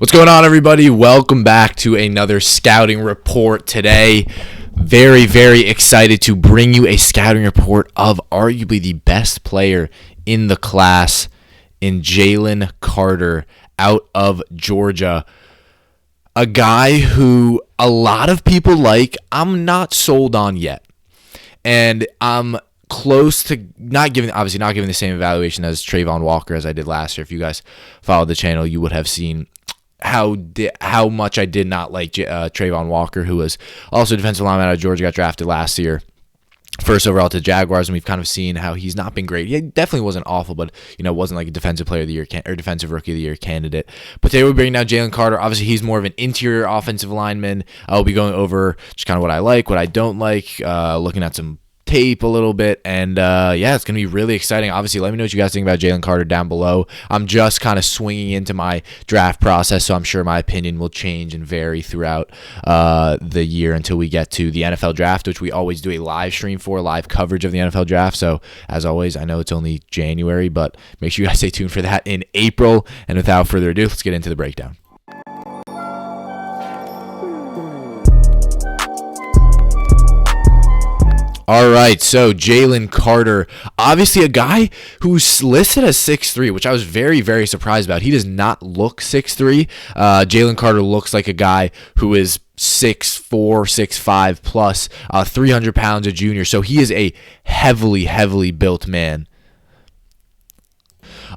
What's going on, everybody? Welcome back to another scouting report today. Very, very excited to bring you a scouting report of arguably the best player in the class in Jalen Carter out of Georgia. A guy who a lot of people like, I'm not sold on yet. And I'm close to not giving the same evaluation as Travon Walker as I did last year. If you guys followed the channel, you would have seen how much I did not like Travon Walker, who was also a defensive lineman out of Georgia, got drafted last year, first overall to Jaguars, and we've kind of seen how he's not been great. He definitely wasn't awful, but wasn't like a defensive player of the year or defensive rookie of the year candidate. But today we're bringing down Jalen Carter. Obviously, he's more of an interior offensive lineman. I'll be going over just kind of what I like, what I don't like, looking at some tape a little bit, and it's gonna be really exciting. Obviously, let me know what you guys think about Jalen Carter down below. I'm just kind of swinging into my draft process, so I'm sure my opinion will change and vary throughout the year until we get to the NFL draft, which we always do a live stream for, live coverage of the NFL draft. So as always, I know it's only January, but make sure you guys stay tuned for that in April. And without further ado, let's get into the breakdown. All right, so Jalen Carter, obviously a guy who's listed as 6'3", which I was very, very surprised about. He does not look 6'3". Jalen Carter looks like a guy who is 6'4", 6'5", plus 300 pounds a junior. So he is a heavily, heavily built man.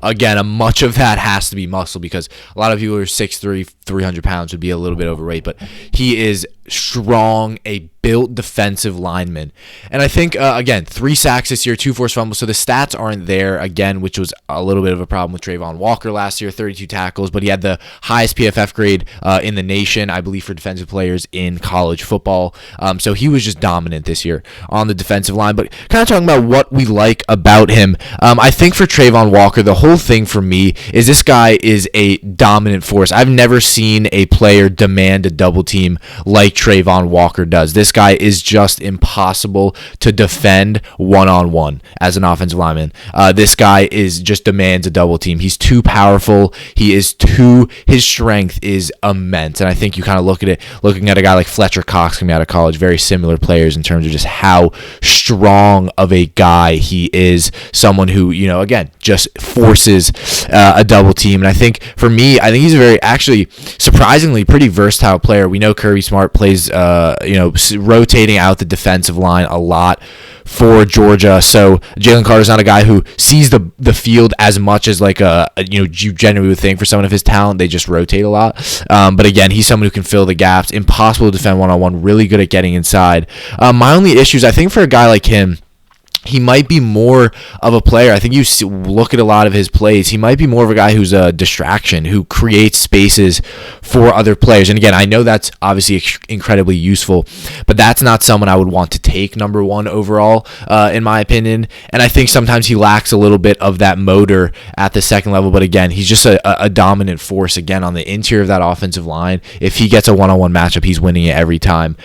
Again, much of that has to be muscle because a lot of people who are 6'3", 300 pounds would be a little bit overweight, but he is strong, a built defensive lineman. And I think, again, 3 sacks this year, 2 forced fumbles, so the stats aren't there, again, which was a little bit of a problem with Travon Walker last year, 32 tackles, but he had the highest PFF grade in the nation, I believe, for defensive players in college football. So he was just dominant this year on the defensive line. But kind of talking about what we like about him, I think for Travon Walker, the whole thing for me is this guy is a dominant force. I've never seen a player demand a double team like Travon Walker does. This guy is just impossible to defend one-on-one as an offensive lineman. This guy just demands a double team. He's too powerful. His strength is immense. And I think you kind of looking at a guy like Fletcher Cox coming out of college, very similar players in terms of just how strong of a guy he is. Someone who, again, just forces a double team. And I think for me, he's a very, actually, surprisingly pretty versatile player. We know Kirby Smart plays, rotating out the defensive line a lot for Georgia. So Jalen Carter's not a guy who sees the field as much as like you generally would think for someone of his talent. They just rotate a lot. But again, he's someone who can fill the gaps. Impossible to defend one-on-one. Really good at getting inside. My only issues, I think, for a guy like him, he might be more of a player. I think you look at a lot of his plays. He might be more of a guy who's a distraction, who creates spaces for other players. And again, I know that's obviously incredibly useful, but that's not someone I would want to take number 1 overall, in my opinion. And I think sometimes he lacks a little bit of that motor at the second level. But again, he's just a dominant force, again, on the interior of that offensive line. If he gets a one-on-one matchup, he's winning it every time.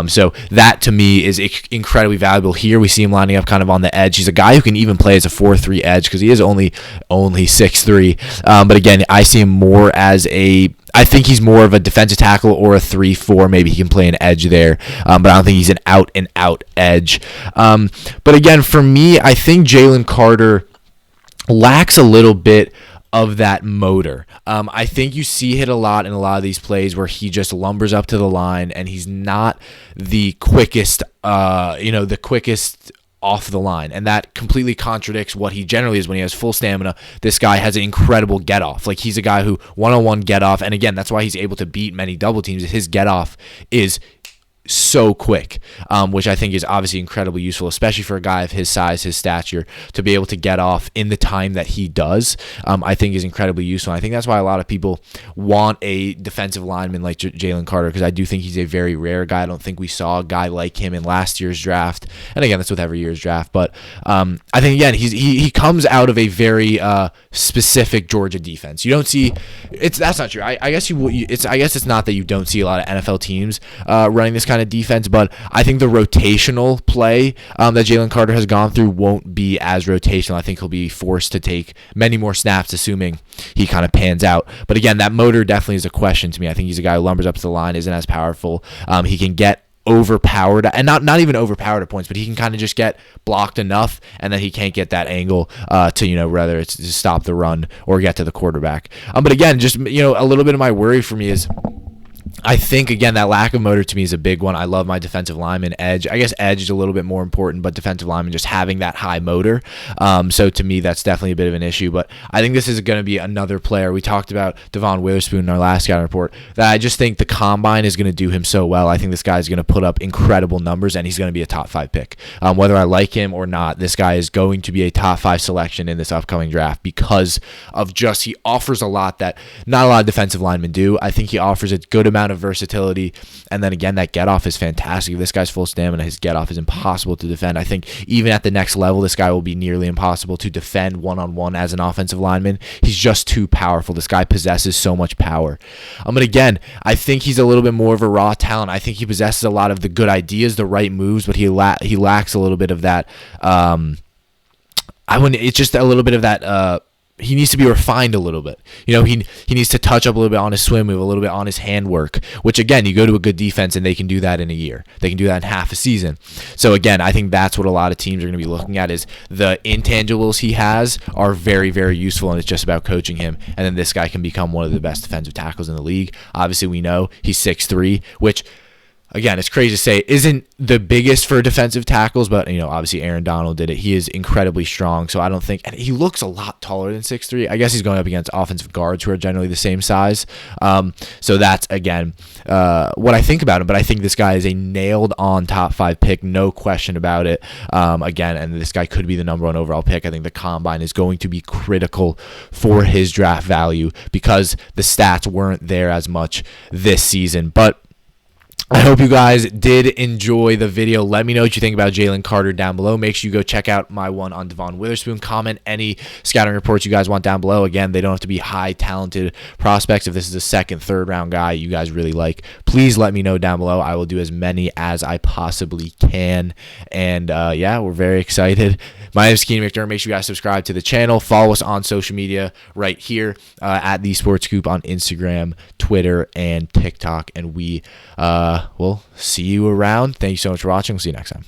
So that, to me, is incredibly valuable. Here we see him lining up kind of on the edge. He's a guy who can even play as a 4-3 edge because he is only 6'3". But again, I see him more as I think he's more of a defensive tackle or a 3-4. Maybe he can play an edge there, but I don't think he's an out-and-out edge. But again, for me, I think Jalen Carter lacks a little bit of that motor. I think you see it a lot in a lot of these plays where he just lumbers up to the line and he's not the quickest, off the line, and that completely contradicts what he generally is when he has full stamina. This guy has an incredible get off. Like, he's a guy who one-on-one get off, and again, that's why he's able to beat many double teams. His get off is so quick, which I think is obviously incredibly useful, especially for a guy of his size, his stature, to be able to get off in the time that he does. I think is incredibly useful. And I think that's why a lot of people want a defensive lineman like Jalen Carter, because I do think he's a very rare guy. I don't think we saw a guy like him in last year's draft, and again, that's with every year's draft. But I think again, he comes out of a very specific Georgia defense. You don't see that's not true. I guess it's not that you don't see a lot of NFL teams running this kind kind of defense, but I think the rotational play that Jalen Carter has gone through won't be as rotational. I think he'll be forced to take many more snaps, assuming he kind of pans out. But again, that motor definitely is a question to me. I think he's a guy who lumbers up to the line, isn't as powerful. He can get overpowered, and not even overpowered at points, but he can kind of just get blocked enough, and then he can't get that angle to, whether it's to stop the run or get to the quarterback. But again, just, a little bit of my worry for me is, I think, again, that lack of motor to me is a big one. I love my defensive lineman edge. I guess edge is a little bit more important, but defensive lineman just having that high motor. So to me, that's definitely a bit of an issue. But I think this is going to be another player. We talked about Devon Witherspoon in our last scouting report, that I just think the combine is going to do him so well. I think this guy is going to put up incredible numbers, and he's going to be a top 5 pick. Whether I like him or not, this guy is going to be a top 5 selection in this upcoming draft because of just, he offers a lot that not a lot of defensive linemen do. I think he offers a good amount of versatility, and then again, that get off is fantastic. If this guy's full stamina, his get off is impossible to defend. I think even at the next level, this guy will be nearly impossible to defend one-on-one as an offensive lineman. He's just too powerful. This guy possesses so much power. But again, I think he's a little bit more of a raw talent. I think he possesses a lot of the good ideas, the right moves, but he lacks a little bit of that. It's just a little bit of that. He needs to be refined a little bit. He needs to touch up a little bit on his swim move, a little bit on his handwork, which again, you go to a good defense and they can do that in a year. They can do that in half a season. So again, I think that's what a lot of teams are going to be looking at, is the intangibles he has are very, very useful, and it's just about coaching him. And then this guy can become one of the best defensive tackles in the league. Obviously, we know he's 6'3", which, again, it's crazy to say isn't the biggest for defensive tackles, but obviously Aaron Donald did it. He is incredibly strong, so I don't think, and he looks a lot taller than 6'3". I guess he's going up against offensive guards who are generally the same size. So that's, again, what I think about him. But I think this guy is a nailed-on top 5 pick, no question about it. Again, and this guy could be the number 1 overall pick. I think the combine is going to be critical for his draft value because the stats weren't there as much this season. But I hope you guys did enjoy the video. Let me know what you think about Jalen Carter down below. Make sure you go check out my one on Devon Witherspoon. Comment any scouting reports you guys want down below. Again, they don't have to be high talented prospects. If this is a 2nd, 3rd round guy you guys really like, please let me know down below. I will do as many as I possibly can. And yeah, we're very excited. My name is Keenan McDermott. Make sure you guys subscribe to the channel. Follow us on social media right here at TheeSportsScoop on Instagram, Twitter, and TikTok. And we will see you around. Thank you so much for watching. We'll see you next time.